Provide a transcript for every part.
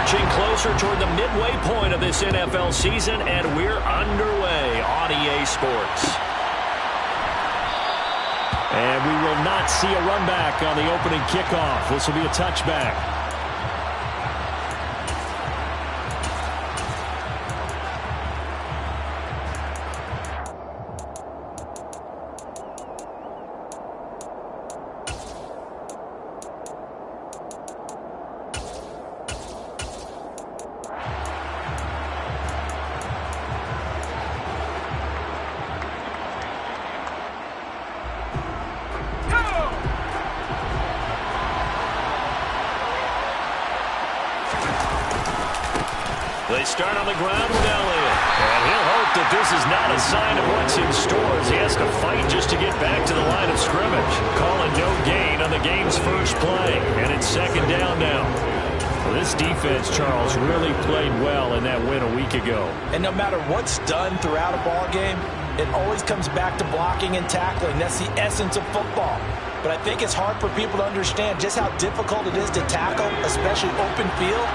Inching closer toward the midway point of this NFL season, and we're underway on EA Sports. And we will not see a run back on the opening kickoff. This will be a touchback. They start on the ground with Elliott. And he'll hope that this is not a sign of what's in store as he has to fight just to get back to the line of scrimmage. Calling no gain on the game's first play. And it's second down now. Well, this defense, Charles, really played well in that win a week ago. And no matter what's done throughout a ball game, it always comes back to blocking and tackling. That's the essence of football. But I think it's hard for people to understand just how difficult it is to tackle, especially open field.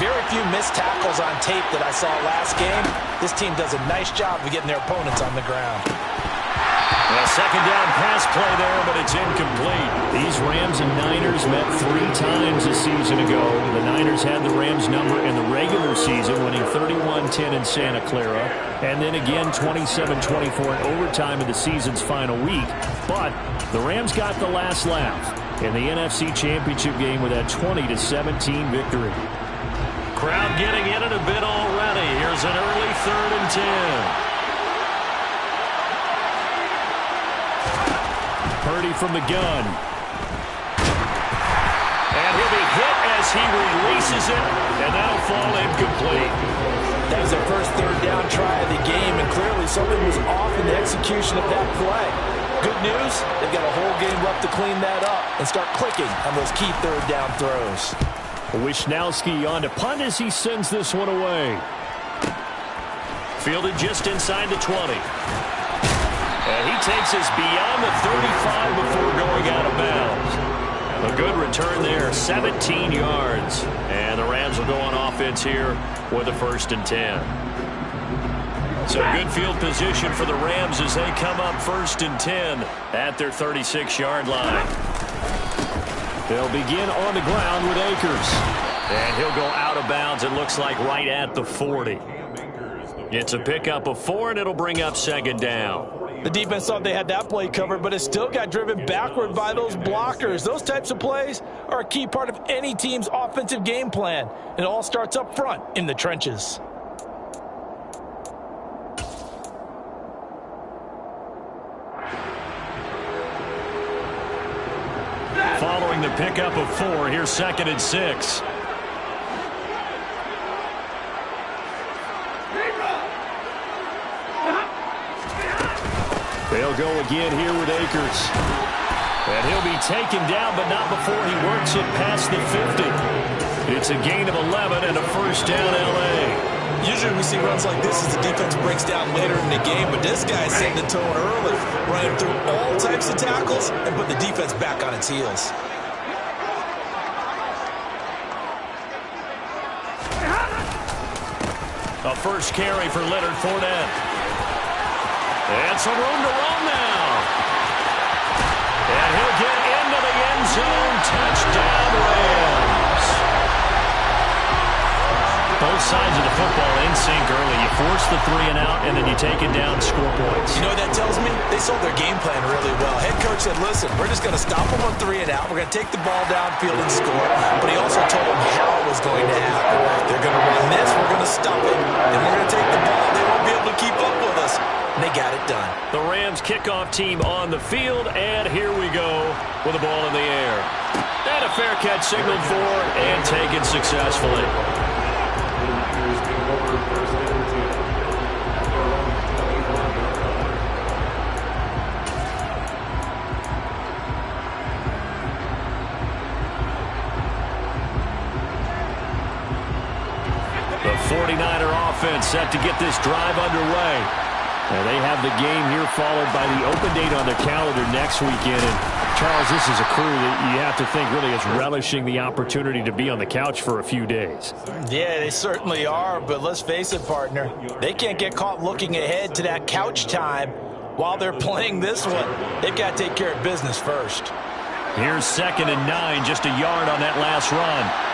Very few missed tackles on tape that I saw last game. This team does a nice job of getting their opponents on the ground. Well, second down pass play there, but it's incomplete. These Rams and Niners met 3 times a season ago. The Niners had the Rams number in the regular season, winning 31-10 in Santa Clara, and then again 27-24 in overtime in the season's final week. But the Rams got the last laugh in the NFC Championship game with that 20-17 victory. Crowd getting in it a bit already. Here's an early 3rd and 10. Purdy from the gun. And he'll be hit as he releases it, and that'll fall incomplete. That was their first 3rd down try of the game, and clearly something was off in the execution of that play. Good news, they've got a whole game left to clean that up and start clicking on those key 3rd down throws. Wishnowski on to punt as he sends this one away. Fielded just inside the 20. And he takes us beyond the 35 before going out of bounds. A good return there, 17 yards. And the Rams will go on offense here with a 1st and 10. So good field position for the Rams as they come up 1st and 10 at their 36-yard line. They'll begin on the ground with Akers. And he'll go out of bounds, it looks like, right at the 40. It's a pickup of 4, and it'll bring up 2nd down. The defense thought they had that play covered, but it still got driven backward by those blockers. Those types of plays are a key part of any team's offensive game plan. It all starts up front in the trenches. Following the pickup of 4, here's 2nd and 6. They'll go again here with Akers. And he'll be taken down, but not before he works it past the 50. It's a gain of 11 and a 1st down L.A. Usually we see runs like this as the defense breaks down later in the game, but this guy's setting the tone early, running through all types of tackles and put the defense back on its heels. A first carry for Leonard Fournette. And some room to run now. And he'll get into the end zone. Touchdown, Rams. Both sides of the football in sync early. You force the 3 and out, and then you take it down, score points. You know what that tells me? They sold their game plan really well. Head coach said, listen, we're just going to stop them on 3 and out. We're going to take the ball downfield and score. But he also told them how it was going to happen. They're going to run this. We're going to stop it. And we're going to take the ball. They won't be able to keep up with us. And they got it done. The Rams kickoff team on the field, and here we go with the ball in the air. And a fair catch signaled for and taken successfully. The 49er offense set to get this drive underway. And they have the game here followed by the open date on their calendar next weekend. And Charles, this is a crew that you have to think really is relishing the opportunity to be on the couch for a few days. Yeah, they certainly are, but let's face it, partner. They can't get caught looking ahead to that couch time while they're playing this one. They've got to take care of business first. Here's 2nd and 9, just a yard on that last run.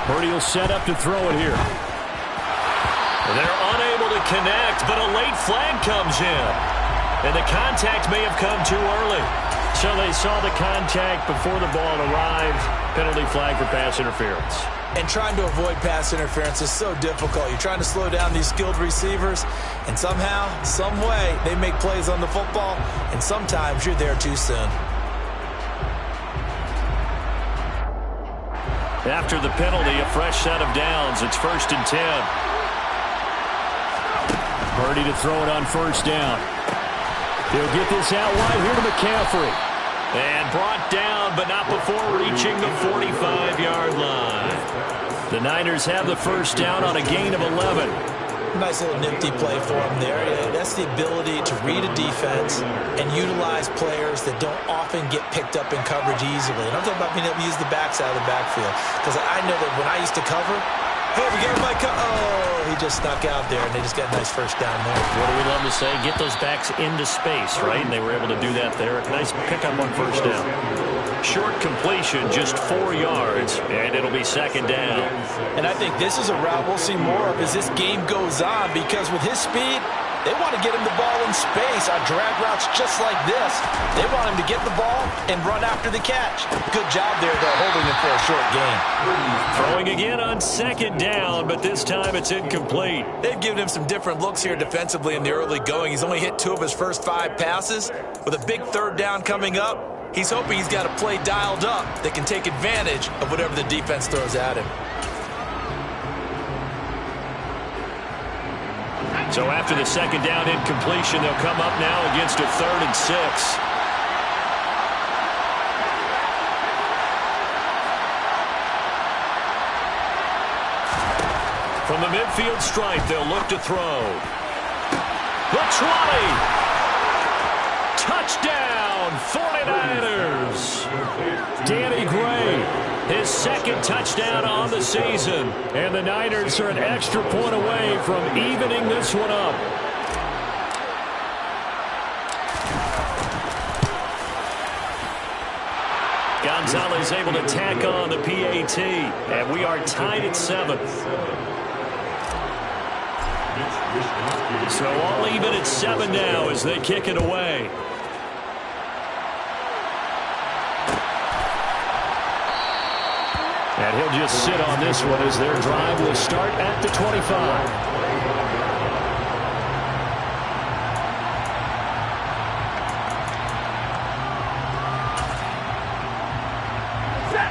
Purdy will set up to throw it here. They're unable to connect, but a late flag comes in. And the contact may have come too early. So they saw the contact before the ball arrived. Penalty flag for pass interference. And trying to avoid pass interference is so difficult. You're trying to slow down these skilled receivers, and somehow, some way, they make plays on the football, and sometimes you're there too soon. After the penalty, a fresh set of downs. It's 1st and 10. Purdy to throw it on 1st down. He'll get this out wide here to McCaffrey. And brought down, but not before reaching the 45-yard line. The Niners have the 1st down on a gain of 11. Nice little nifty play for him there. Yeah, that's the ability to read a defense and utilize players that don't often get picked up in coverage easily. And I'm talking about being able to use the backside of the backfield. Because I know that when I used to cover, hey, we got my he just snuck out there, and they just got a nice 1st down there. What do we love to say? Get those backs into space, right? And they were able to do that there. Nice pickup on 1st down. Short completion, just 4 yards, and it'll be 2nd down. And I think this is a route we'll see more of as this game goes on, because with his speed, they want to get him the ball in space on drag routes just like this. They want him to get the ball and run after the catch. Good job there, though, holding him for a short gain. Throwing again on 2nd down, but this time it's incomplete. They've given him some different looks here defensively in the early going. He's only hit 2 of his first 5 passes. With a big 3rd down coming up, he's hoping he's got a play dialed up that can take advantage of whatever the defense throws at him. So after the 2nd down incompletion, they'll come up now against a 3rd and 6. From the midfield stripe, they'll look to throw. The 20. Touchdown, 49ers. Danny Gray, his 2nd touchdown on the season. And the Niners are an extra point away from evening this one up. Gonzalez able to tack on the PAT. And we are tied at 7. So all even at 7 now as they kick it away. And he'll just sit on this one as their drive will start at the 25.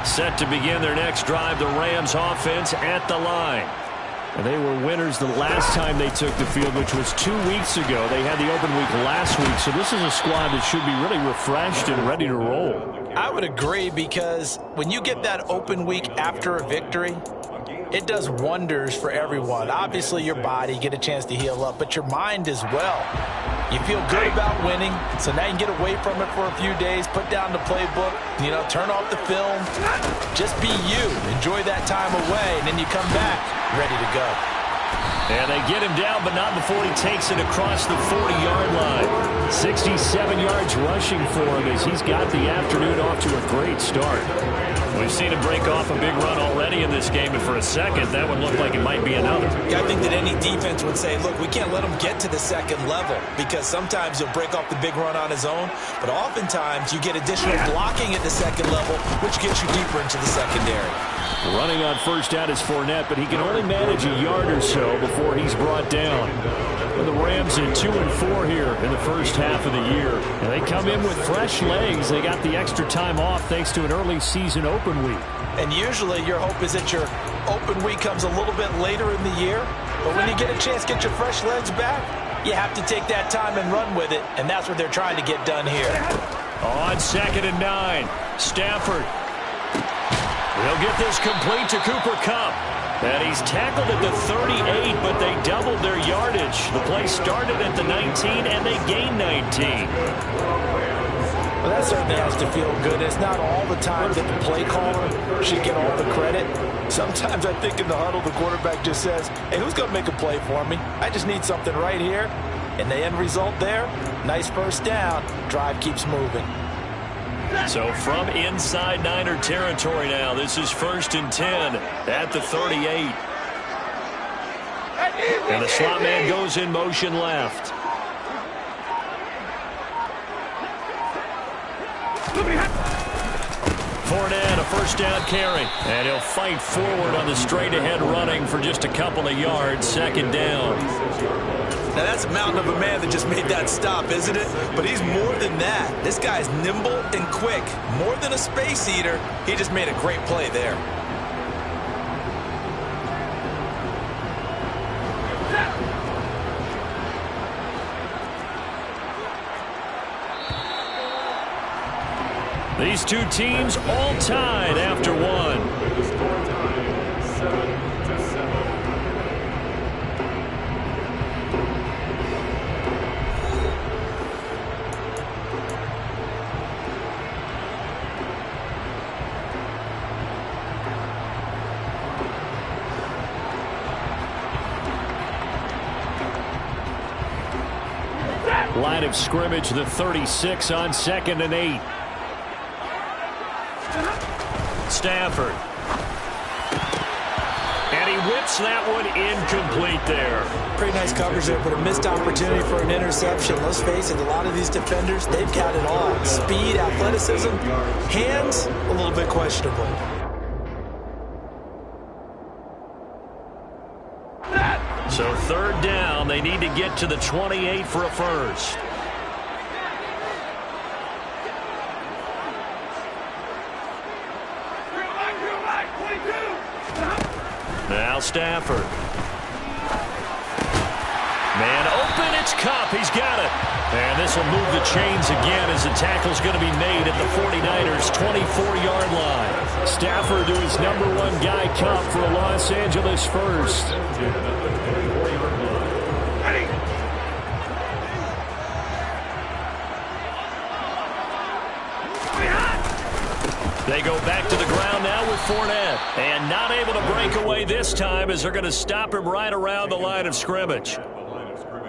Set to begin their next drive, the Rams offense at the line. And they were winners the last time they took the field, which was 2 weeks ago. They had the open week last week, so this is a squad that should be really refreshed and ready to roll. I would agree, because when you get that open week after a victory, it does wonders for everyone. Obviously, your body, you get a chance to heal up, but your mind as well. You feel good about winning, so now you can get away from it for a few days, put down the playbook, turn off the film. Just be you. Enjoy that time away, and then you come back ready to go. And they get him down, but not before he takes it across the 40-yard line. 67 yards rushing for him as he's got the afternoon off to a great start. We've seen him break off a big run already in this game, and for a second, that would look like it might be another. I think that any defense would say, look, we can't let him get to the second level, because sometimes he'll break off the big run on his own, but oftentimes you get additional blocking at the second level, which gets you deeper into the secondary. Running on 1st down is Fournette, but he can only manage a yard or so before he's brought down. And the Rams at 2-4 here in the first half of the year. And they come in with fresh legs. They got the extra time off thanks to an early season open week. And usually your hope is that your open week comes a little bit later in the year. But when you get a chance to get your fresh legs back, you have to take that time and run with it. And that's what they're trying to get done here. On 2nd and 9, Stafford. He'll get this complete to Cooper Kupp. And he's tackled at the 38, but they doubled their yardage. The play started at the 19, and they gained 19. Well, that certainly has to feel good. It's not all the time that the play caller should get all the credit. Sometimes I think in the huddle, the quarterback just says, hey, who's going to make a play for me? I just need something right here. And the end result there, nice first down. Drive keeps moving. So from inside Niner territory now, this is 1st and 10 at the 38. And the slot man goes in motion left. Fournette, a first down carry. And he'll fight forward on the straight-ahead running for just a couple of yards, 2nd down. Now, that's a mountain of a man that just made that stop, isn't it? But he's more than that. This guy's nimble and quick. More than a space eater, he just made a great play there. These two teams all tied after one. Line of scrimmage, the 36 on 2nd and 8. Stafford. And he whips that one incomplete there. Pretty nice coverage there, but a missed opportunity for an interception. Let's face it, a lot of these defenders, they've got it all. Speed, athleticism, hands, a little bit questionable. So 3rd down, they need to get to the 28 for a first. Now Stafford. Man open, it's Kupp. He's got it. And this will move the chains again as the tackle's going to be made at the 49ers' 24-yard line. Stafford to his #1 guy, Kupp, for a Los Angeles first. They go back to the ground now with Fournette. And not able to break away this time as they're going to stop him right around the line of scrimmage.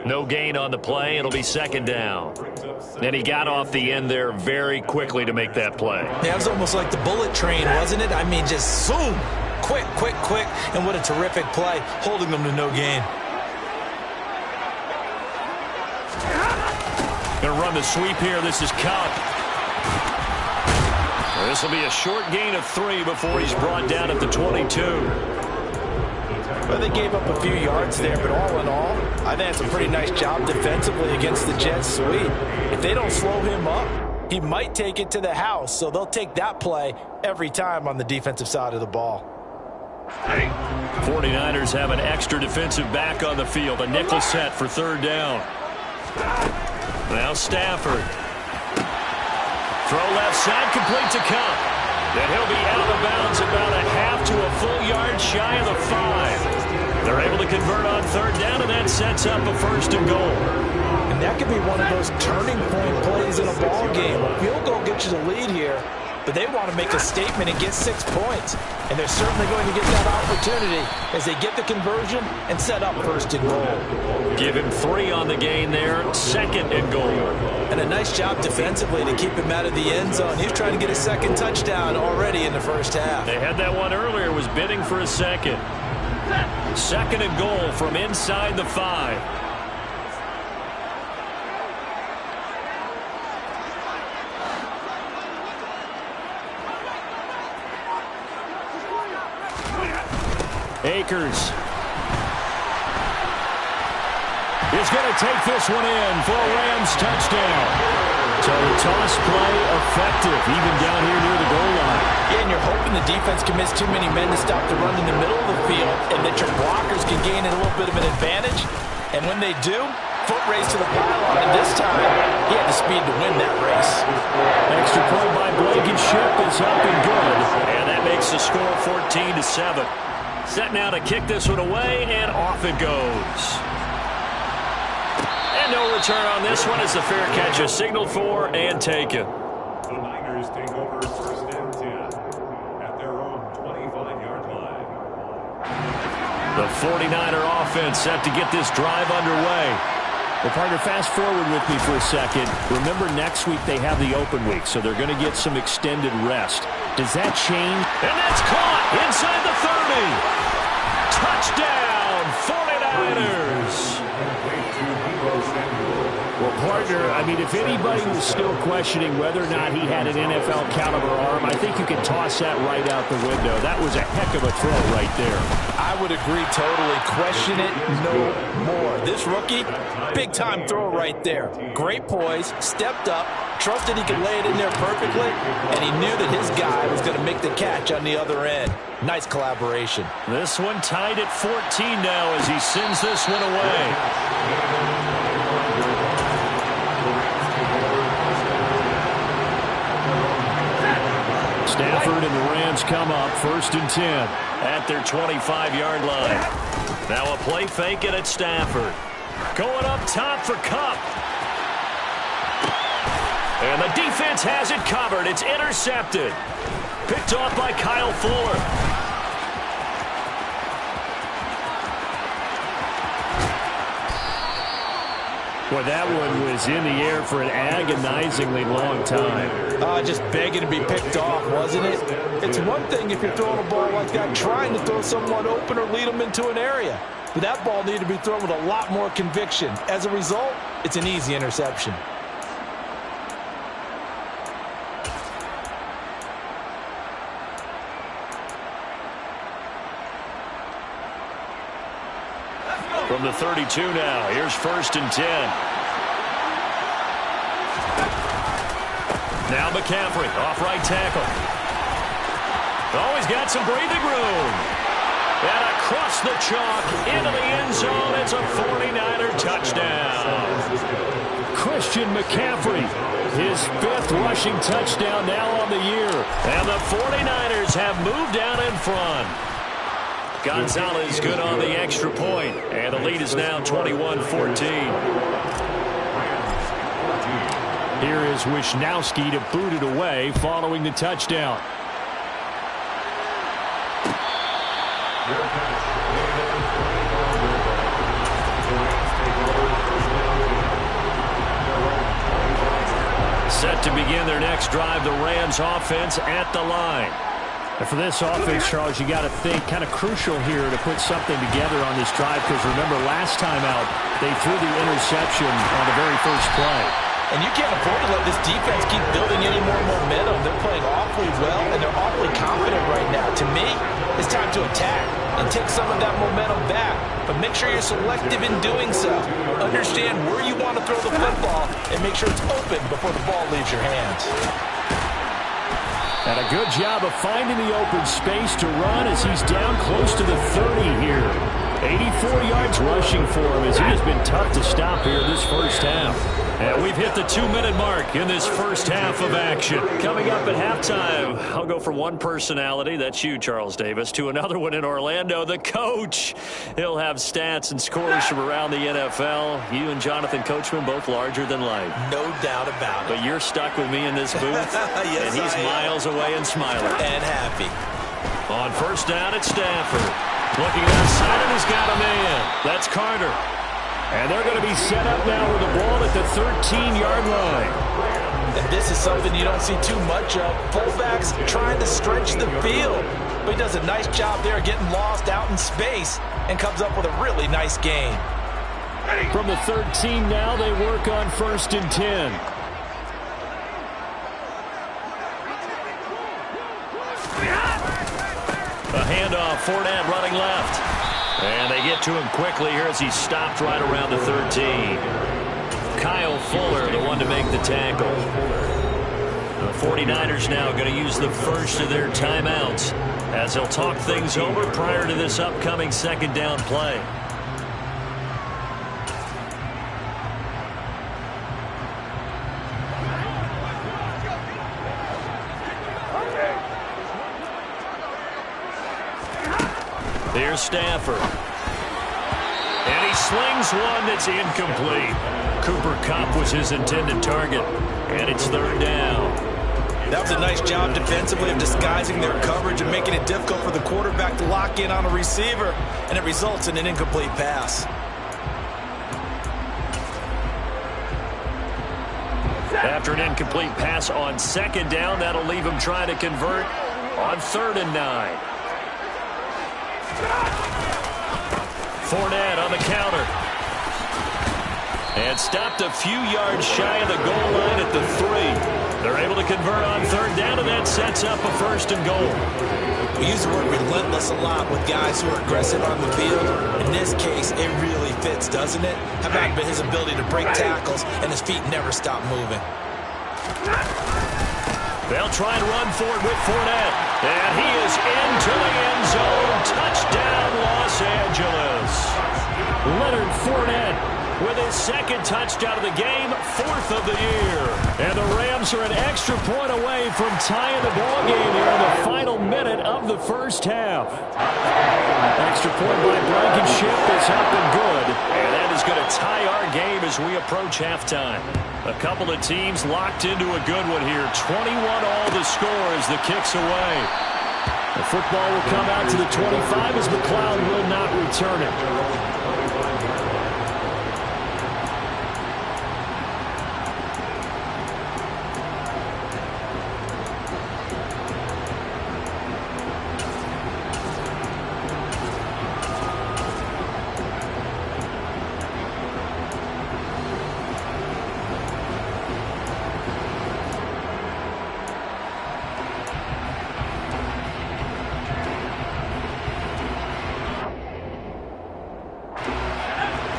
No gain on the play. It'll be 2nd down. And he got off the end there very quickly to make that play. Yeah, it was almost like the bullet train, wasn't it? I mean, just zoom. Quick, quick, quick. And what a terrific play, holding them to no gain. Going to run the sweep here. This is Kupp. This will be a short gain of 3 before he's brought down at the 22. Well, they gave up a few yards there, but all in all, I think it's a pretty nice job defensively against the Jets sweep. If they don't slow him up, he might take it to the house, so they'll take that play every time on the defensive side of the ball. 49ers have an extra defensive back on the field, a nickel set for 3rd down. Now Stafford. Throw left side, complete to Kupp. Then he'll be out of bounds about a half to a full yard shy of the 5. They're able to convert on 3rd down, and that sets up a 1st and goal. And that could be one of those turning point plays in a ball game. A field goal gets you the lead here, but they want to make a statement and get 6 points. And they're certainly going to get that opportunity as they get the conversion and set up 1st and goal. Give him 3 on the gain there, 2nd and goal. And a nice job defensively to keep him out of the end zone. He's trying to get a 2nd touchdown already in the first half. They had that one earlier, was bidding for a 2nd. 2nd and goal from inside the 5. Akers is going to take this one in for a Rams touchdown. So the toss play effective, even down here near the goal line. Yeah, and you're hoping the defense can miss too many men to stop the run in the middle of the field, and that your blockers can gain a little bit of an advantage. And when they do, foot race to the pylon, and this time, he had the speed to win that race. Extra point by Blankenship is up and good. And that makes the score 14-7. Set now to kick this one away, and off it goes. And no return on this one as the fair catch is signaled for and taken. The Niners take over first and 10 at their own 25-yard line. The 49er offense set to get this drive underway. Well, partner, fast forward with me for a second. Remember, next week they have the open week, so they're going to get some extended rest. Does that change? And that's caught inside the 30. Touchdown, 49ers. Well, partner, I mean, if anybody was still questioning whether or not he had an NFL caliber arm, I think you can toss that right out the window. That was a heck of a throw right there. I would agree totally. Question it no more. This rookie, big-time throw right there. Great poise, stepped up, trusted he could lay it in there perfectly, and he knew that his guy was going to make the catch on the other end. Nice collaboration. This one tied at 14 now as he sends this one away. Stafford and the Rams come up first and 10 at their 25-yard line. Now a play fake it at Stafford. Going up top for Kupp. And the defense has it covered. It's intercepted. Picked off by Kyle Fuller. Well, that one was in the air for an agonizingly long time. Just begging to be picked off, wasn't it? It's one thing if you're throwing a ball like that, trying to throw someone open or lead them into an area. But that ball needed to be thrown with a lot more conviction. As a result, it's an easy interception. From the 32 now, here's first and 10. Now McCaffrey, off right tackle. Oh, he's got some breathing room. And across the chalk, into the end zone, it's a 49er touchdown. Christian McCaffrey, his 5th rushing touchdown now on the year. And the 49ers have moved down in front. Gonzalez good on the extra point, and the lead is now 21-14. Here is Wisnowski to boot it away following the touchdown. Set to begin their next drive, the Rams offense at the line. And for this offense, Charles, you got to think kind of crucial here to put something together on this drive, because remember last time out they threw the interception on the very first play. And you can't afford to let this defense keep building any more momentum. They're playing awfully well, and they're awfully confident right now. To me, it's time to attack and take some of that momentum back. But make sure you're selective in doing so. Understand where you want to throw the football and make sure it's open before the ball leaves your hands. And a good job of finding the open space to run as he's down close to the 30 here. 84 yards rushing for him as he has been tough to stop here this first half. And we've hit the 2-minute mark in this first half of action. Coming up at halftime, I'll go from one personality, that's you, Charles Davis, to another one in Orlando, the coach. He'll have stats and scores from around the NFL. You and Jonathan Coachman both larger than life. No doubt about it. But you're stuck with me in this booth, yes, and he's miles away and smiling. And happy. On first down, it's Stafford. Looking outside, and he's got a man. That's Carter. And they're going to be set up now with the ball at the 13-yard line. And this is something you don't see too much of. Fullbacks trying to stretch the field. But he does a nice job there getting lost out in space and comes up with a really nice gain. From the 13 now, they work on first and 10. A handoff, Fournette running left. And they get to him quickly here as he stopped right around the 13. Kyle Fuller, the one to make the tackle. The 49ers now going to use the first of their timeouts as they'll talk things over prior to this upcoming second down play. Here's Stafford. And he slings one that's incomplete. Cooper Kupp was his intended target. And it's third down. That was a nice job defensively of disguising their coverage and making it difficult for the quarterback to lock in on a receiver. And it results in an incomplete pass. After an incomplete pass on second down, that'll leave him trying to convert on 3rd and 9. Fournette on the counter. And stopped a few yards shy of the goal line at the 3. They're able to convert on 3rd down, and that sets up a 1st and goal. We use the word relentless a lot with guys who are aggressive on the field. In this case, it really fits, doesn't it? How about his ability to break tackles and his feet never stop moving? They'll try and run for it with Fournette. And he is into the end zone. Touchdown, Los Angeles. Leonard Fournette with his 2nd touchdown of the game, 4th of the year. And the Rams are an extra point away from tying the ball game here in the final minute of the first half. Extra point by Blankenship is up and good. And that is going to tie our game as we approach halftime. A couple of teams locked into a good one here. 21 all the score as the kick's away. The football will come out to the 25 as McLeod will not return it.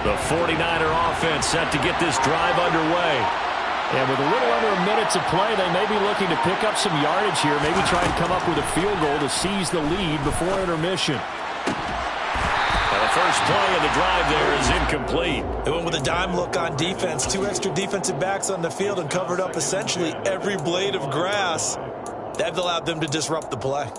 The 49er offense set to get this drive underway. And with a little under a minute to play, they may be looking to pick up some yardage here, maybe try and come up with a field goal to seize the lead before intermission. And the first play of the drive there is incomplete. They went with a dime look on defense. 2 extra defensive backs on the field and covered up essentially every blade of grass. That allowed them to disrupt the play.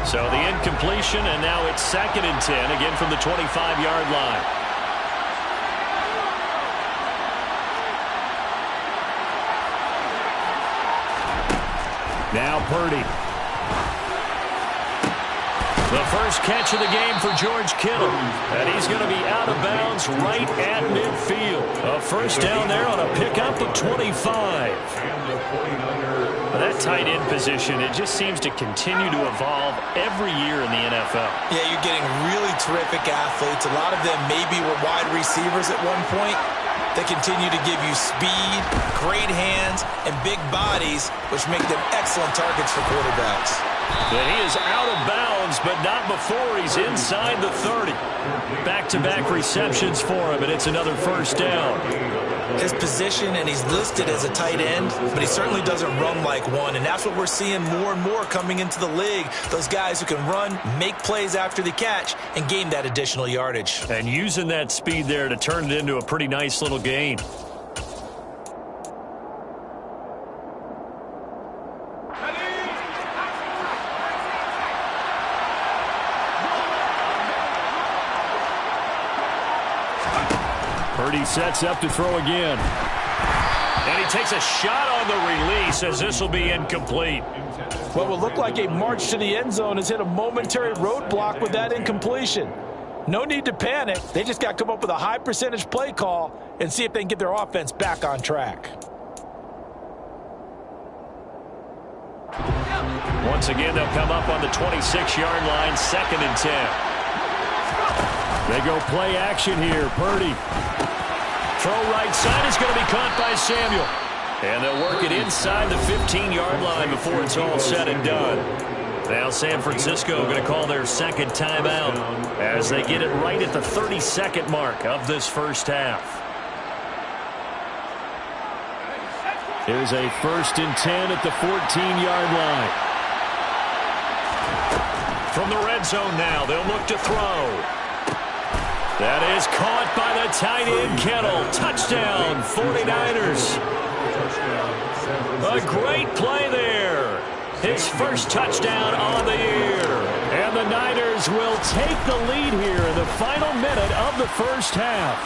So the incompletion, and now it's 2nd and 10, again from the 25-yard line. Now Purdy. The first catch of the game for George Kittle. And he's going to be out of bounds right at midfield. A first down there on a pickup of 25. That tight end position, it just seems to continue to evolve every year in the NFL. Yeah, you're getting really terrific athletes. A lot of them maybe were wide receivers at one point. They continue to give you speed, great hands, and big bodies, which make them excellent targets for quarterbacks. And he is out of bounds, but not before he's inside the 30. Back-to-back receptions for him, and it's another first down. His position, and he's listed as a tight end, but he certainly doesn't run like one, and that's what we're seeing more and more coming into the league. Those guys who can run, make plays after the catch, and gain that additional yardage. And using that speed there to turn it into a pretty nice little gain. Purdy sets up to throw again. And he takes a shot on the release as this will be incomplete. What will look like a march to the end zone has hit a momentary roadblock with that incompletion. No need to panic. They just got to come up with a high percentage play call and see if they can get their offense back on track. Once again, they'll come up on the 26-yard line, 2nd and 10. They go play action here. Purdy. Throw right side is going to be caught by Samuel. And they'll work it inside the 15-yard line before it's all said and done. Now San Francisco going to call their 2nd timeout as they get it right at the 32nd mark of this first half. Here's a 1st and 10 at the 14-yard line. From the red zone now, they'll look to throw. That is caught by the tight end, Kittle. Touchdown, 49ers. A great play there. His first touchdown on the year. And the Niners will take the lead here in the final minute of the first half.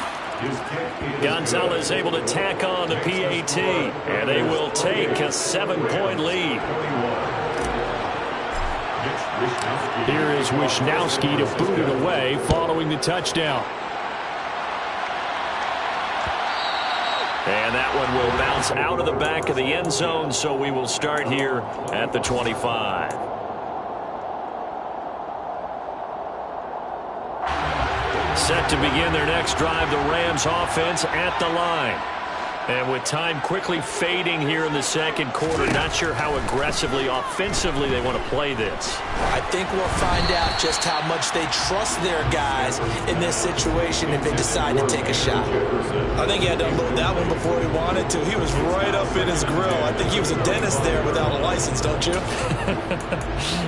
Gonzalez able to tack on the PAT, and they will take a 7-point lead. Here is Wishnowski to boot it away following the touchdown. And that one will bounce out of the back of the end zone, so we will start here at the 25. Set to begin their next drive, the Rams offense at the line. And with time quickly fading here in the second quarter, not sure how aggressively, offensively they want to play this. I think we'll find out just how much they trust their guys in this situation if they decide to take a shot. I think he had to unload that one before he wanted to. He was right up in his grill. I think he was a dentist there without a license, don't you?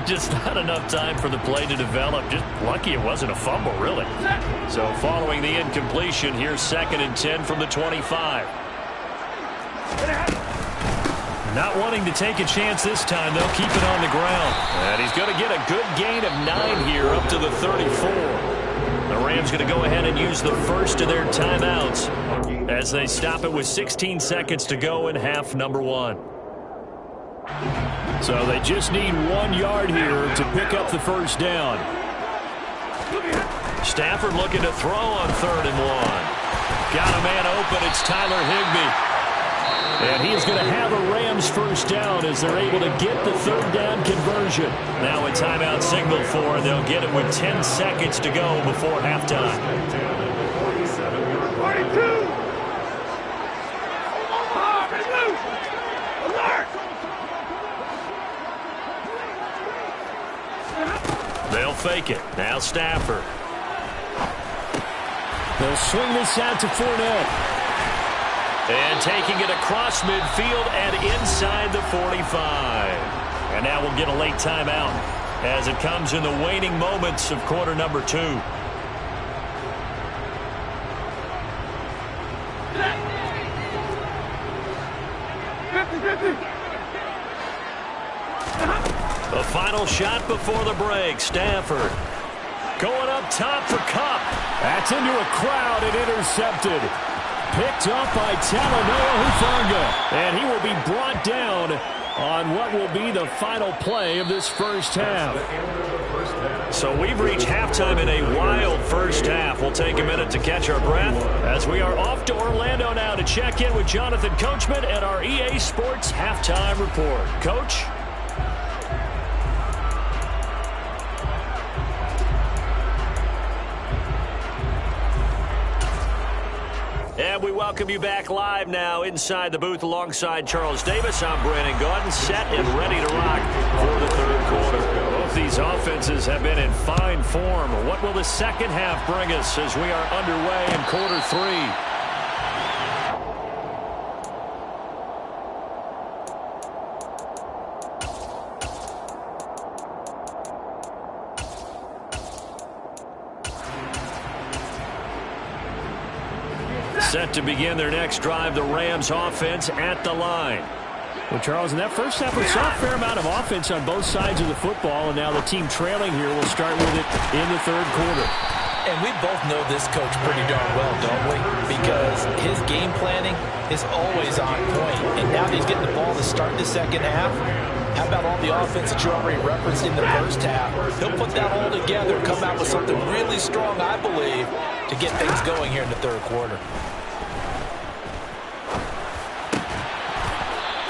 Just not enough time for the play to develop. Just lucky it wasn't a fumble, really. So following the incompletion, here's 2nd and 10 from the 25. Not wanting to take a chance this time, they'll keep it on the ground. And he's going to get a good gain of 9 here up to the 34. The Rams going to go ahead and use the first of their timeouts as they stop it with 16 seconds to go in half number 1. So they just need 1 yard here to pick up the first down. Stafford looking to throw on 3rd and 1. Got a man open. It's Tyler Higbee. And he is going to have a Rams first down as they're able to get the 3rd down conversion. Now a timeout signal for, and they'll get it with 10 seconds to go before halftime. 42. They'll fake it. Now Stafford. They'll swing this out to Fournette. And taking it across midfield and inside the 45. And now we'll get a late timeout as it comes in the waning moments of quarter number 2. The final shot before the break. Stafford going up top for Kupp. That's into a crowd and intercepted. Picked up by Talanoa Hufanga. And he will be brought down on what will be the final play of this first half. So we've reached halftime in a wild first half. We'll take a minute to catch our breath as we are off to Orlando now to check in with Jonathan Coachman and our EA Sports Halftime Report. Coach? And we welcome you back live now inside the booth alongside Charles Davis. I'm Brandon Gaudin, set and ready to rock for the 3rd quarter. Both these offenses have been in fine form. What will the second half bring us as we are underway in quarter 3? Set to begin their next drive, the Rams offense at the line. Well, Charles, in that first half, we saw a fair amount of offense on both sides of the football, and now the team trailing here will start with it in the 3rd quarter. And we both know this coach pretty darn well, don't we? Because his game planning is always on point. And now that he's getting the ball to start the second half, how about all the offense that you already referenced in the first half? He'll put that all together and come out with something really strong, I believe, to get things going here in the 3rd quarter.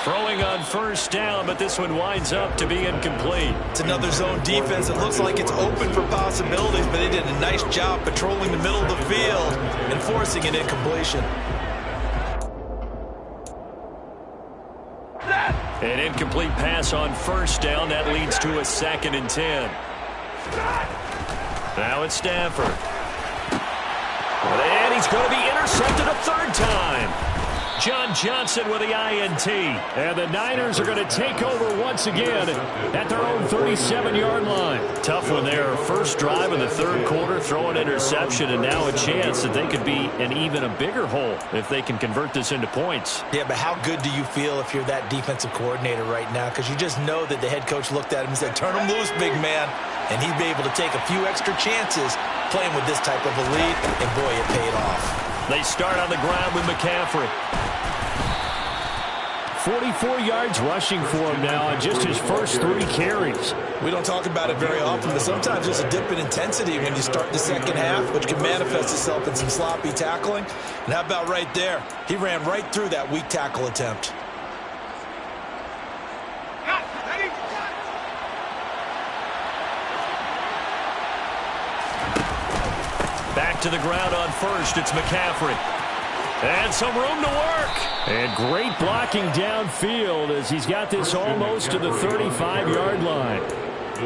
Throwing on first down, but this one winds up to be incomplete. It's another zone defense. It looks like it's open for possibilities, but they did a nice job patrolling the middle of the field and forcing an incompletion. An incomplete pass on first down. That leads to a 2nd and 10. Now it's Stafford. And he's going to be intercepted a 3rd time. John Johnson with the INT. And the Niners are going to take over once again at their own 37-yard line. Tough one there. First drive in the third quarter, throw an interception, and now a chance that they could be in even a bigger hole if they can convert this into points. Yeah, but how good do you feel if you're that defensive coordinator right now? Because you just know that the head coach looked at him and said, turn him loose, big man. And he'd be able to take a few extra chances playing with this type of a lead, and boy, it paid off. They start on the ground with McCaffrey. 44 yards rushing for him now on just his first 3 carries. We don't talk about it very often, but sometimes there's a dip in intensity when you start the second half, which can manifest itself in some sloppy tackling. And how about right there? He ran right through that weak tackle attempt. Back to the ground on first. It's McCaffrey. And some room to work. And great blocking downfield as he's got this almost to the 35-yard line.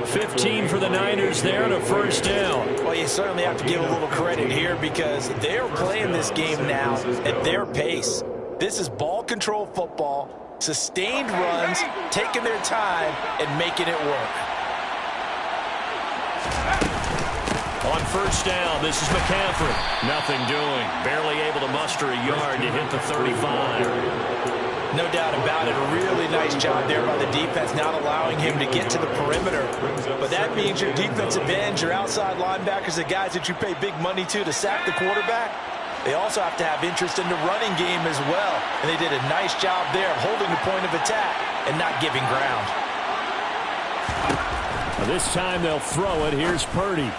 15 for the Niners there and a first down. Well, you certainly have to give a little credit here because they're playing this game now at their pace. This is ball control football, sustained runs, taking their time and making it work. On first down, this is McCaffrey. Nothing doing. Barely able to muster a yard to hit the 35. No doubt about it. A really nice job there by the defense, not allowing him to get to the perimeter. But that means your defensive ends, your outside linebackers, the guys that you pay big money to sack the quarterback, they also have to have interest in the running game as well. And they did a nice job there holding the point of attack and not giving ground. This time they'll throw it. Here's Purdy.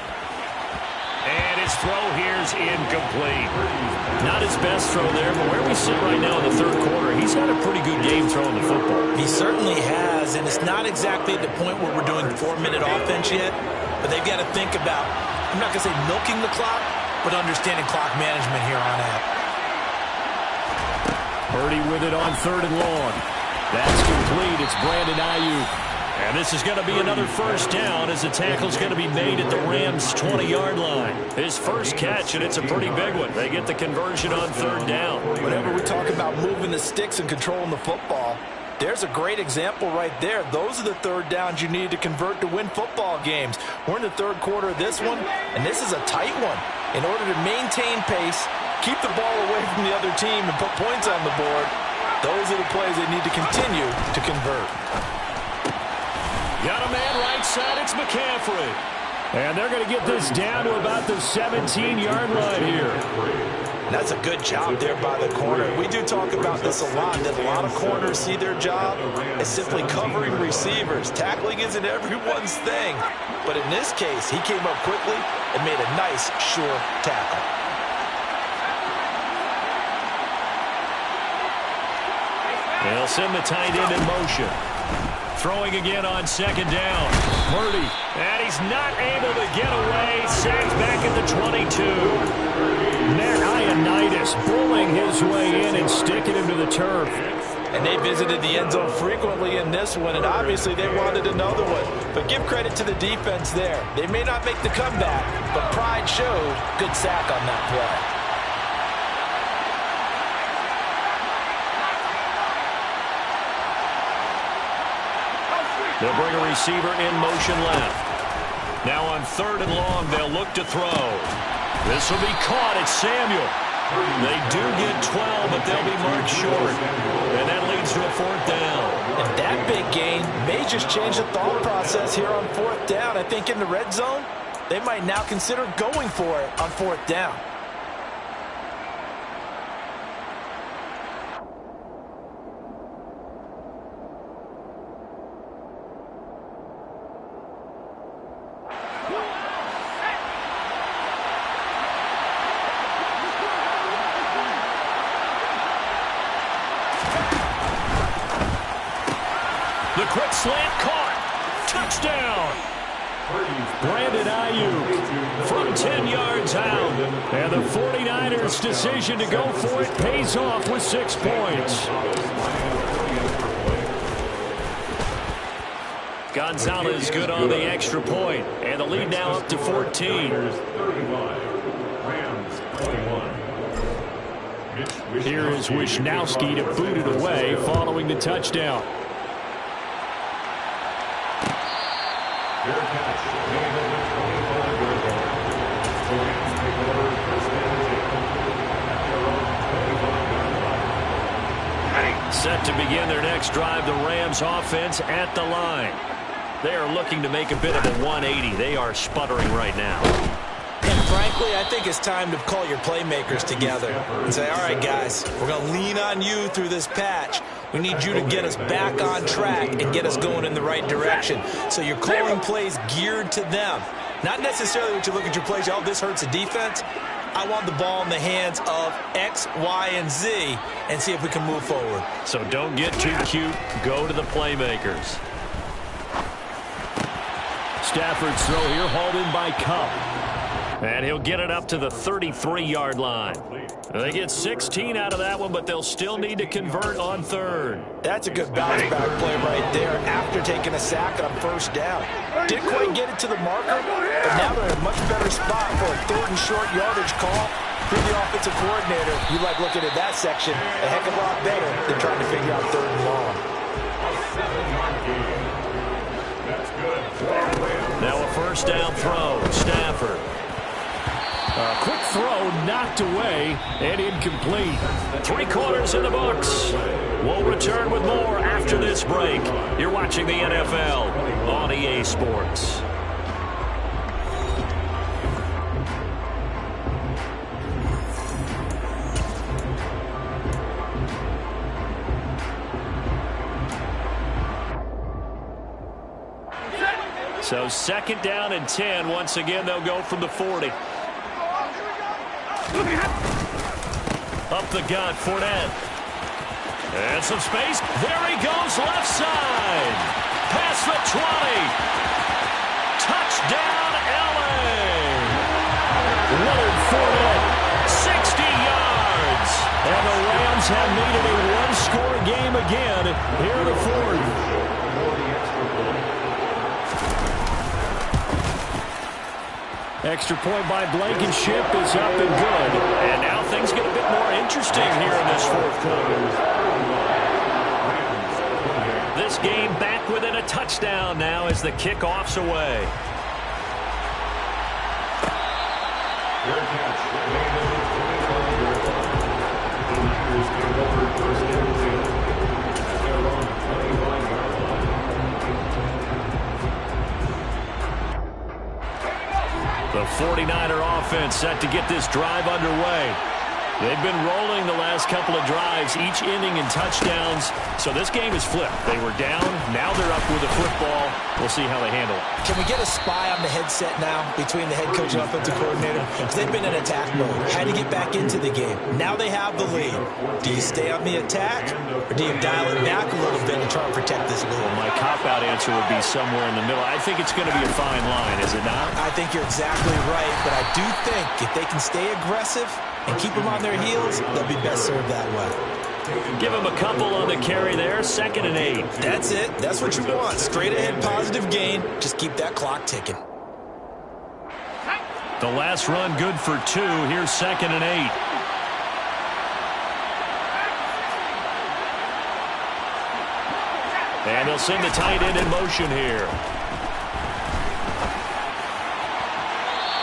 And his throw here's incomplete. Not his best throw there, but where we sit right now in the third quarter, he's had a pretty good game throwing the football. He certainly has, and it's not exactly at the point where we're doing 4-minute offense yet, but they've got to think about, I'm not going to say milking the clock, but understanding clock management here on out. Purdy with it on 3rd and long. That's complete. It's Brandon Ayuk. And this is going to be another first down as the tackle's going to be made at the Rams' 20-yard line. His first catch, and it's a pretty big one. They get the conversion on 3rd down. Whenever we talk about moving the sticks and controlling the football, there's a great example right there. Those are the 3rd downs you need to convert to win football games. We're in the 3rd quarter of this one, and this is a tight one. In order to maintain pace, keep the ball away from the other team, and put points on the board, those are the plays they need to continue to convert. Got a man right side. It's McCaffrey. And they're going to get this down to about the 17-yard line here. That's a good job there by the corner. We do talk about this a lot, that a lot of corners see their job as simply covering receivers. Tackling isn't everyone's thing. But in this case, he came up quickly and made a nice, sure tackle. They'll send the tight end in motion. Throwing again on 2nd down. Purdy. And he's not able to get away. Sacked back at the 22. Matt Ioannidis bullying his way in and sticking him to the turf. And they visited the end zone frequently in this one, and obviously they wanted another one. But give credit to the defense there. They may not make the comeback, but pride showed. Good sack on that play. They'll bring a receiver in motion left. Now on 3rd and long, they'll look to throw. This will be caught. It's Samuel. They do get 12, but they'll be marked short. And that leads to a 4th down. And that big gain may just change the thought process here on 4th down. I think in the red zone, they might now consider going for it on 4th down. The quick slant caught. Touchdown. Brandon Ayuk from 10 yards out. And the 49ers' decision to go for it pays off with 6 points. Gonzalez good on the extra point. And the lead now up to 14. Rams 21. Here is Wisnowski to boot it away following the touchdown. Fair catch. Gain of the 25-yard line. The Rams take over first and 10 at their own 25-yard line. Set to begin their next drive, the Rams offense at the line. They are looking to make a bit of a 180. They are sputtering right now. And frankly, I think it's time to call your playmakers together and say, all right, guys, we're going to lean on you through this patch. We need you to get us back on track and get us going in the right direction. So you're calling plays geared to them. Not necessarily what you look at your plays, oh, this hurts the defense. I want the ball in the hands of X, Y, and Z and see if we can move forward. So don't get too cute. Go to the playmakers. Stafford's throw here hauled in by Cup. And he'll get it up to the 33-yard line. They get 16 out of that one, but they'll still need to convert on third. That's a good bounce back play right there after taking a sack on first down. Didn't quite get it to the marker, but now they're in a much better spot for a third and short yardage call. For the offensive coordinator, you like looking at that section a heck of a lot better than trying to figure out third and long. That's good. Now a first down throw. Stafford. A quick throw knocked away and incomplete. 3 quarters in the books. We'll return with more after this break. You're watching the NFL on EA Sports. So second down and 10. Once again, they'll go from the 40. Up the gut, Fournette. And some space. There he goes, left side. Past the 20. Touchdown, L.A. Leonard Fournette. 60 yards. And the Rams have made it a one-score game again here in the fourth. Extra point by Blankenship is up and good. And now things get a bit more interesting here in this fourth quarter. This game back within a touchdown now as the kickoff's away. The 49er offense set to get this drive underway. They've been rolling the last couple of drives, each inning in touchdowns. So this game is flipped. They were down. Now they're up with the football. We'll see how they handle it. Can we get a spy on the headset now between the head coach and offensive coordinator? Because they've been in attack mode. Had to get back into the game. Now they have the lead. Do you stay on the attack, or do you dial it back a little bit and try and protect this lead? Well, my cop-out answer would be somewhere in the middle. I think it's going to be a fine line, is it not? I think you're exactly right, but I do think if they can stay aggressive and keep them on their heels, they'll be best served that way. Give them a couple on the carry there. 2nd and 8. That's it. That's what you want. Straight ahead, positive gain. Just keep that clock ticking. The last run good for 2. Here's 2nd and 8. And they'll send the tight end in motion here.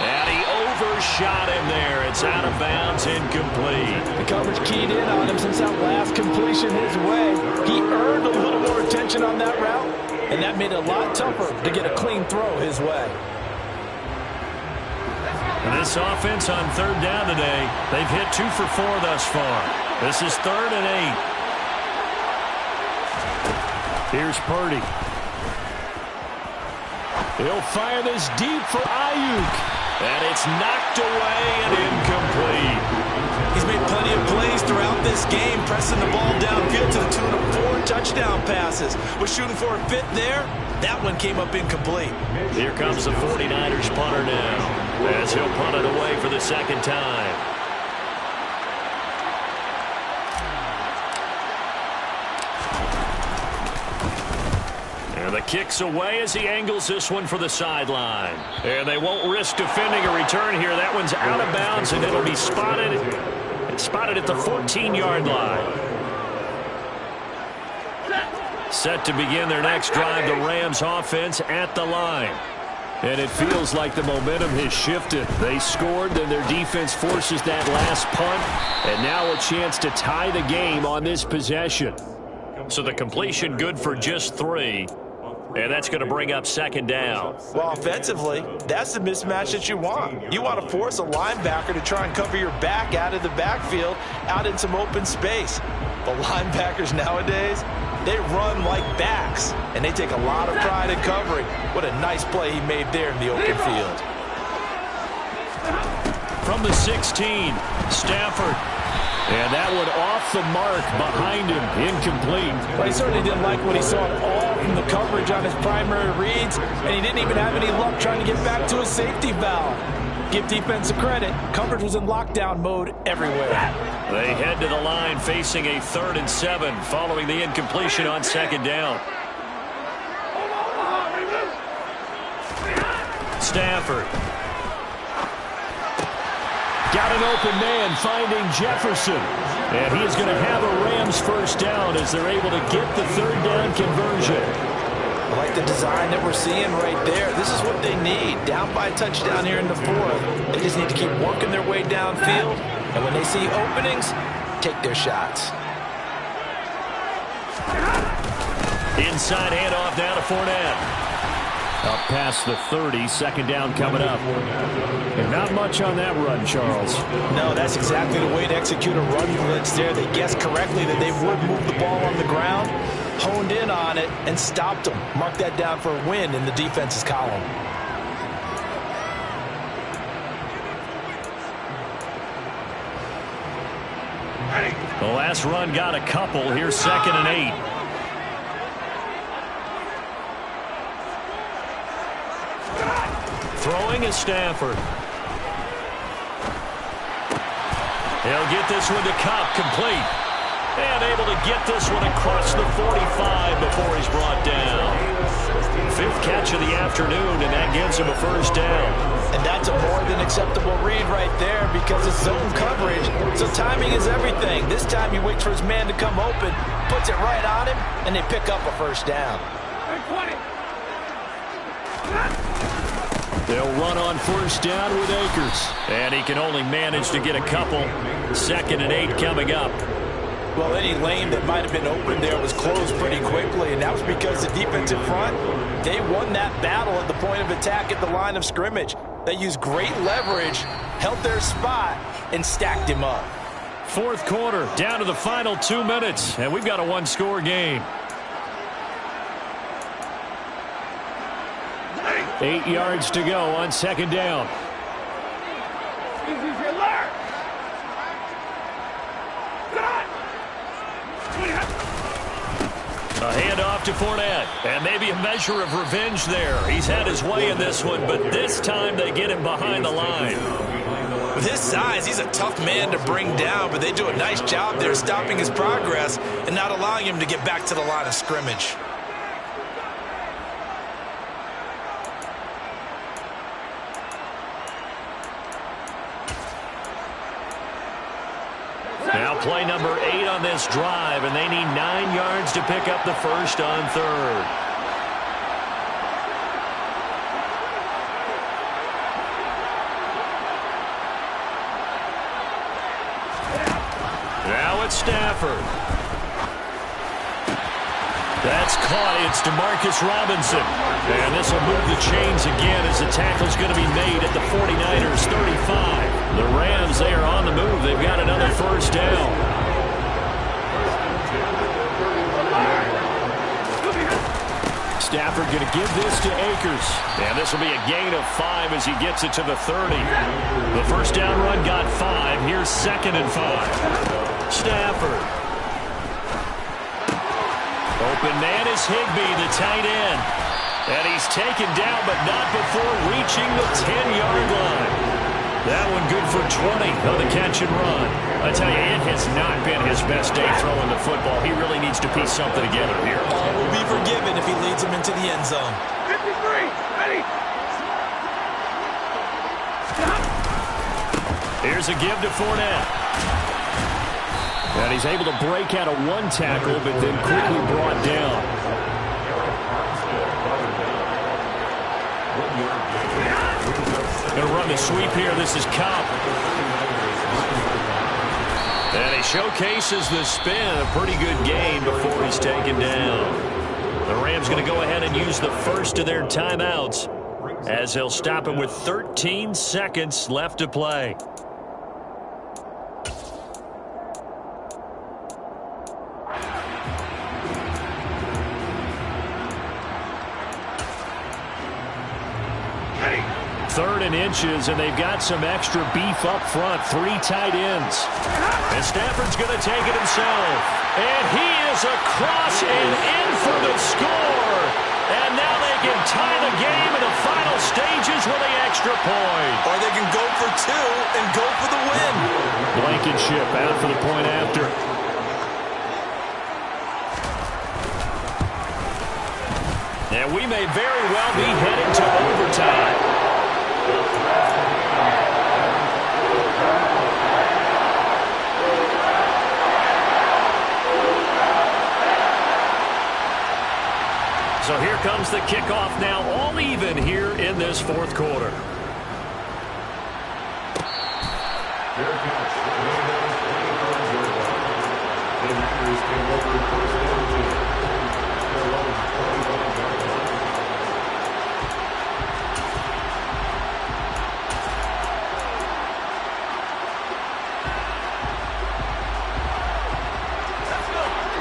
And he overshot him there. It's out of bounds, incomplete. The coverage keyed in on him since that last completion his way. He earned a little more attention on that route, and that made it a lot tougher to get a clean throw his way. And this offense on 3rd down today, they've hit 2 for 4 thus far. This is 3rd and 8. Here's Purdy. He'll fire this deep for Ayuk. And it's knocked away and incomplete. He's made plenty of plays throughout this game, pressing the ball downfield to the tune of 4 touchdown passes. Was shooting for a 5th there. That one came up incomplete. Here comes the 49ers punter now, as he'll punt it away for the 2nd time. The kick's away as he angles this one for the sideline. And they won't risk defending a return here. That one's out of bounds, and it'll be spotted. Spotted at the 14-yard line. Set to begin their next drive, the Rams offense at the line. And it feels like the momentum has shifted. They scored, then their defense forces that last punt, and now a chance to tie the game on this possession. So the completion good for just 3. And that's going to bring up second down. Well, offensively, that's the mismatch that you want. You want to force a linebacker to try and cover your back out of the backfield, out in some open space. The linebackers nowadays, they run like backs, and they take a lot of pride in covering. What a nice play he made there in the open field. From the 16, Stafford. And that one off the mark behind him, incomplete. But he certainly didn't like what he saw at all from the coverage on his primary reads, and he didn't even have any luck trying to get back to his safety valve. Give defensive credit. Coverage was in lockdown mode everywhere. They head to the line facing a 3rd and 7 following the incompletion on second down. Stafford. Got an open man finding Jefferson. And he is going to have a Rams first down as they're able to get the 3rd down conversion. I like the design that we're seeing right there. This is what they need. Down by a touchdown here in the 4th. They just need to keep working their way downfield. And when they see openings, take their shots. Inside handoff down to Fournette. Up past the 30, second down coming up. And not much on that run, Charles. No, that's exactly the way to execute a run blitz there. They guessed correctly that they would move the ball on the ground, honed in on it, and stopped them. Mark that down for a win in the defense's column. The last run got a couple. Here's 2nd and 8. Throwing is Stafford. He'll get this one to Kupp, complete. And able to get this one across the 45 before he's brought down. 5th catch of the afternoon, and that gives him a first down. And that's a more than acceptable read right there because it's zone coverage, so timing is everything. This time he waits for his man to come open, puts it right on him, and they pick up a first down. They'll run on first down with Akers. And he can only manage to get a couple. 2nd and 8 coming up. Well, any lane that might have been open there was closed pretty quickly, and that was because the defense in front, they won that battle at the point of attack at the line of scrimmage. They used great leverage, held their spot, and stacked him up. 4th quarter, down to the final 2 minutes, and we've got a 1-score game. 8 yards to go on second down. A handoff to Fournette, and maybe a measure of revenge there. He's had his way in this one, but this time they get him behind the line. With his size, he's a tough man to bring down, but they do a nice job there stopping his progress and not allowing him to get back to the line of scrimmage. Now play number 8 on this drive, and they need 9 yards to pick up the first on 3rd. Now it's Stafford. That's caught. It's Demarcus Robinson. And this will move the chains again as the tackle's going to be made at the 49ers 35. The Rams, they are on the move. They've got another first down. Stafford going to give this to Akers. And this will be a gain of 5 as he gets it to the 30. The first down run got 5. Here's 2nd and 5. Stafford. Open man is Higbee, the tight end. And he's taken down, but not before reaching the 10-yard line. That one good for 20 on the catch and run. I tell you, it has not been his best day throwing the football. He really needs to piece something together here. All will be forgiven if he leads him into the end zone. 53, ready. Here's a give to Fournette. And he's able to break out of one tackle, but then quickly brought down. Going to run the sweep here. This is Cobb. And he showcases the spin. A pretty good gain before he's taken down. The Rams going to go ahead and use the first of their timeouts as they'll stop him with 13 seconds left to play. Third and inches, and they've got some extra beef up front. 3 tight ends. And Stafford's going to take it himself. And he is across and in for the score. And now they can tie the game in the final stages with the extra point. Or they can go for 2 and go for the win. Blankenship out for the point after. And we may very well be headed to overtime. So here comes the kickoff now, all even here in this fourth quarter.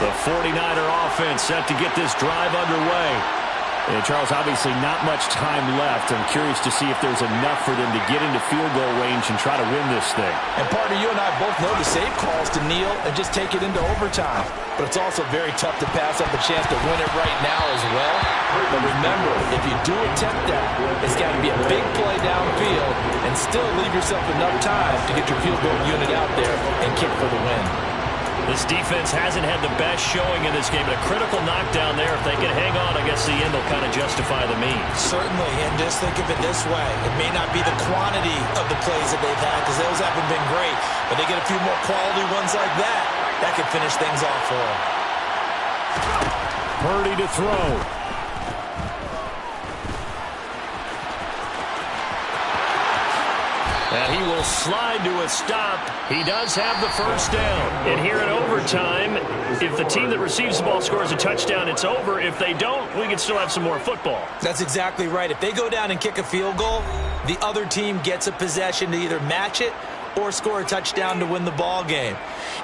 The 49er offense set to get this drive underway. And Charles, obviously not much time left. I'm curious to see if there's enough for them to get into field goal range and try to win this thing. And partner, you and I both know the safe calls to kneel and just take it into overtime. But it's also very tough to pass up a chance to win it right now as well. But remember, if you do attempt that, it's got to be a big play downfield and still leave yourself enough time to get your field goal unit out there and kick for the win. This defense hasn't had the best showing in this game, but a critical knockdown there. If they can hang on, I guess the end will kind of justify the means. Certainly, and just think of it this way. It may not be the quantity of the plays that they've had, because those haven't been great, but they get a few more quality ones like that. That could finish things off for them. Purdy to throw. And he will slide to a stop. He does have the first down. And here in overtime, if the team that receives the ball scores a touchdown, it's over. If they don't, we can still have some more football. That's exactly right. If they go down and kick a field goal, the other team gets a possession to either match it or score a touchdown to win the ball game.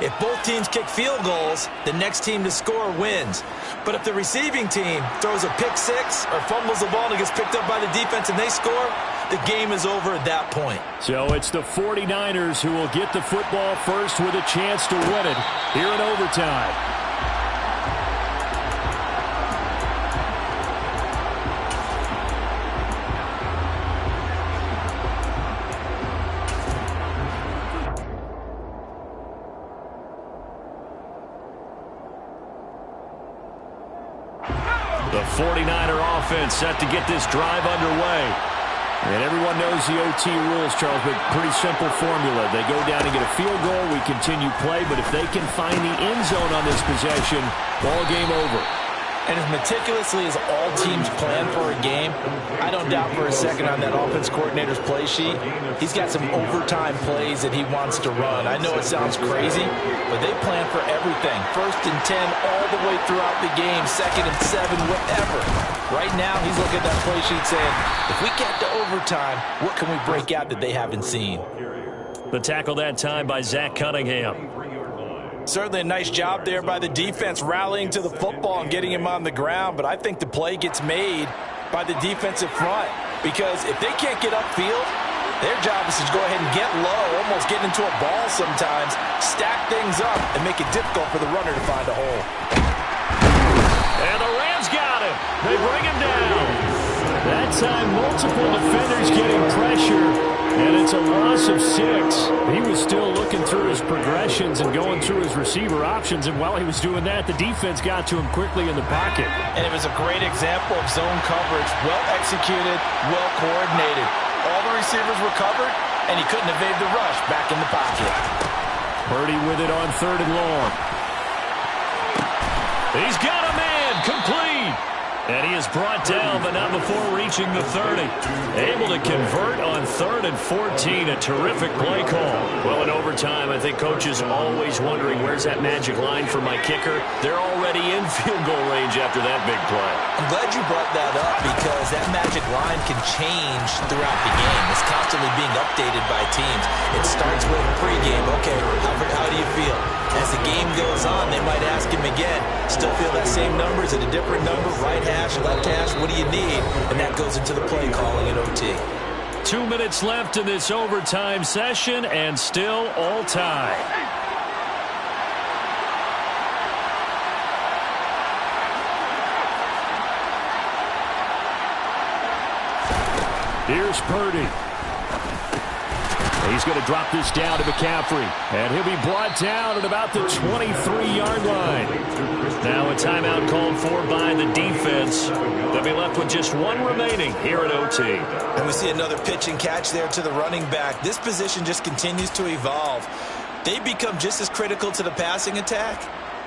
If both teams kick field goals, the next team to score wins. But if the receiving team throws a pick six or fumbles the ball and it gets picked up by the defense and they score, the game is over at that point. So it's the 49ers who will get the football first with a chance to win it here in overtime. The 49er offense set to get this drive underway. And everyone knows the OT rules, Charles, but pretty simple formula. They go down and get a field goal, we continue play, but if they can find the end zone on this possession, ball game over. And as meticulously as all teams plan for a game, I don't doubt for a second on that offense coordinator's play sheet, he's got some overtime plays that he wants to run. I know it sounds crazy, but they plan for everything. 1st and 10 all the way throughout the game, 2nd and 7, whatever. Right now, he's looking at that play sheet saying, if we get to overtime, what can we break out that they haven't seen? The tackle that time by Zach Cunningham. Certainly a nice job there by the defense rallying to the football and getting him on the ground, but I think the play gets made by the defensive front because if they can't get upfield, their job is to go ahead and get low, almost get into a ball sometimes, stack things up, and make it difficult for the runner to find a hole. And the Rams got him. They bring him down. That time, multiple defenders getting pressure, and it's a loss of 6. He was still looking through his progressions and going through his receiver options, and while he was doing that, the defense got to him quickly in the pocket. And it was a great example of zone coverage, well executed, well coordinated. All the receivers were covered, and he couldn't evade the rush back in the pocket. Purdy with it on 3rd and long. He's got a man, complete. And he is brought down, but not before reaching the 30. Able to convert on 3rd and 14. A terrific play call. Well, in overtime, I think coaches are always wondering, where's that magic line for my kicker? They're already in field goal range after that big play. I'm glad you brought that up because that magic line can change throughout the game. It's constantly being updated by teams. It starts with pregame. Okay, how do you feel? As the game goes on, they might ask him again, still feel that same number? Is it a different number? Right hash, left hash, what do you need? And that goes into the play calling in OT. 2 minutes left in this overtime session, and still all tied. Here's Purdy. He's going to drop this down to McCaffrey. And he'll be brought down at about the 23-yard line. Now a timeout called for by the defense. They'll be left with just one remaining here at OT. And we see another pitch and catch there to the running back. This position just continues to evolve. They become just as critical to the passing attack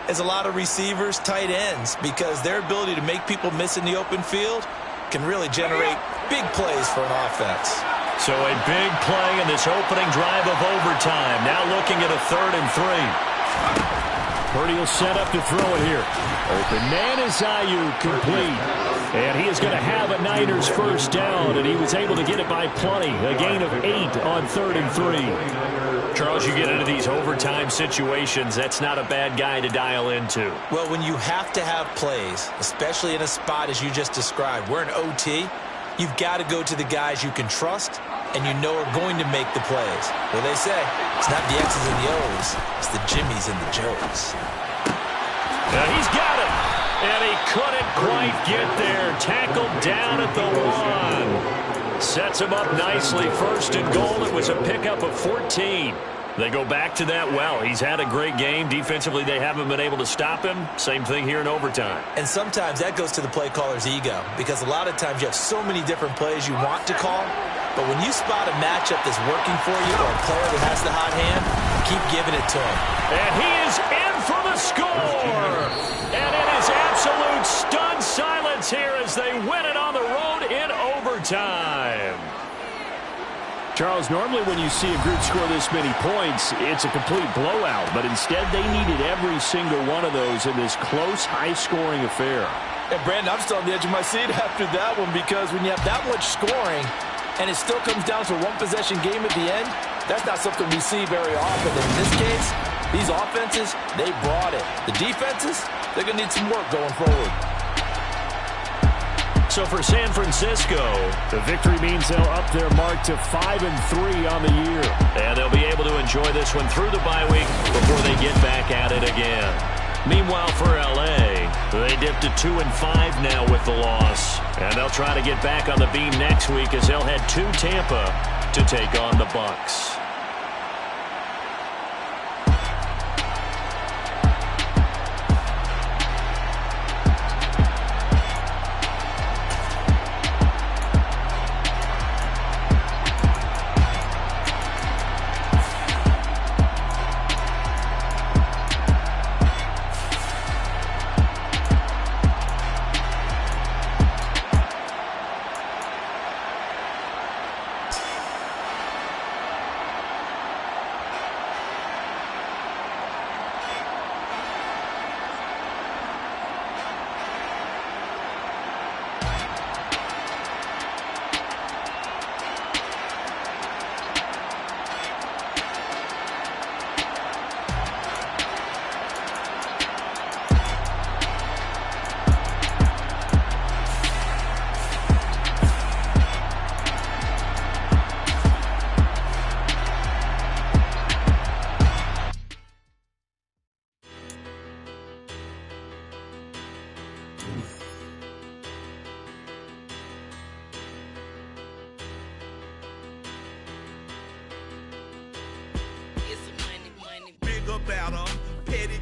as a lot of receivers, tight ends, because their ability to make people miss in the open field can really generate big plays for an offense. So a big play in this opening drive of overtime. Now looking at a 3rd and 3. Purdy will set up to throw it here. Open man is Ayuk, complete. And he is going to have a Niners first down, and he was able to get it by plenty. A gain of 8 on 3rd and 3. Charles, you get into these overtime situations, that's not a bad guy to dial into. Well, when you have to have plays, especially in a spot as you just described, we're in OT, you've got to go to the guys you can trust and you know are going to make the plays. Well, they say it's not the X's and the O's, it's the Jimmys and the Joes. Now he's got it, and he couldn't quite get there. Tackled down at the 1. Sets him up nicely. 1st and goal. It was a pickup of 14. They go back to that well. He's had a great game. Defensively, they haven't been able to stop him. Same thing here in overtime. And sometimes that goes to the play caller's ego, because a lot of times you have so many different plays you want to call, but when you spot a matchup that's working for you or a player that has the hot hand, keep giving it to him. And he is in for the score! And it is absolute stunned silence here as they win it on the road in overtime. Charles, normally when you see a group score this many points, it's a complete blowout. But instead, they needed every single one of those in this close, high-scoring affair. And, Brandon, I'm still on the edge of my seat after that one, because when you have that much scoring and it still comes down to a one-possession game at the end, that's not something we see very often. And in this case, these offenses, they brought it. The defenses, they're going to need some work going forward. So for San Francisco, the victory means they'll up their mark to 5-3 on the year. And they'll be able to enjoy this one through the bye week before they get back at it again. Meanwhile, for L.A., they dipped to 2-5 now with the loss. And they'll try to get back on the beam next week as they'll head to Tampa to take on the Bucs.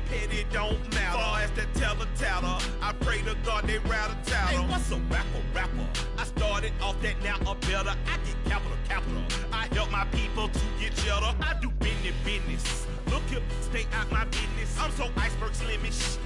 Petty don't matter. Far as that teller, I pray to God they rattle tattle. Hey, what's a rapper? I started off that, now I'm better. I get capital. I help my people to get cheddar. I do business. Look Skip, stay out my business. I'm so iceberg slimish.